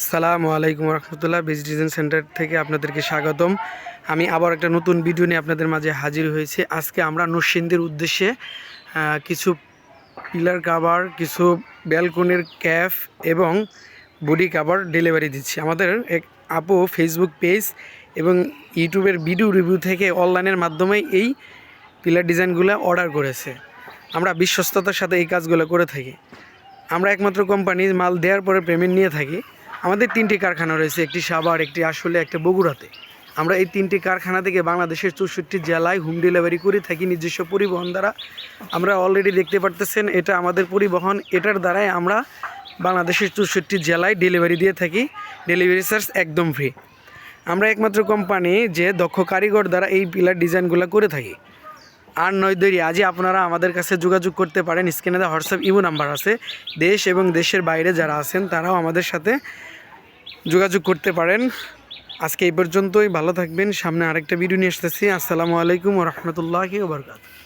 সালামু আলাইকুম রহমতুল্লাহ। Best design centre থেকে আপনাদেরকে স্বাগতম। আমি আবার একটা নতুন ভিডিও নিয়ে আপনাদের মাঝে হাজির হয়েছি। আজকে আমরা নরসিংদীর উদ্দেশ্যে কিছু পিলার কাভার, কিছু ব্যালকনির ক্যাফ এবং বডি কাভার ডেলিভারি দিচ্ছি। আমাদের এক আপু ফেসবুক পেজ এবং ইউটিউবের ভিডিও রিভিউ থেকে অনলাইনের মাধ্যমে এই পিলার ডিজাইনগুলো অর্ডার করেছে। আমরা বিশ্বস্ততার সাথে এই কাজগুলো করে থাকি। আমরা একমাত্র কোম্পানি মাল দেওয়ার পরে পেমেন্ট নিয়ে থাকি। আমাদের 3টি কারখানা রয়েছে, একটি সাভার, একটি আশুলিয়া, একটা বগুড়াতে। আমরা এই 3টি কারখানা থেকে বাংলাদেশের 64 জেলায় হোম ডেলিভারি করে থাকি নিজস্ব পরিবহন দ্বারা। আমরা অলরেডি দেখতে পারতেছেন এটা আমাদের পরিবহন, এটার দ্বারাই আমরা বাংলাদেশের 64 জেলায় ডেলিভারি দিয়ে থাকি। ডেলিভারি চার্জ একদম ফ্রি। আমরা একমাত্র কোম্পানি যে দক্ষ কারিগর দ্বারা এই পিলার ডিজাইনগুলো করে থাকি। আর নয় দেরি, আজই আপনারা আমাদের কাছে যোগাযোগ করতে পারেন। স্ক্রিনে দেওয়া হোয়াটসঅ্যাপ ইমো নাম্বার আছে। দেশ এবং দেশের বাইরে যারা আছেন তারাও আমাদের সাথে যোগাযোগ করতে পারেন। আজকে এই পর্যন্তই, ভালো থাকবেন। সামনে আরেকটা ভিডিও নিয়ে আসতেছি। আসসালামু আলাইকুম ওয়া রাহমাতুল্লাহি ওয়া বারাকাতুহু।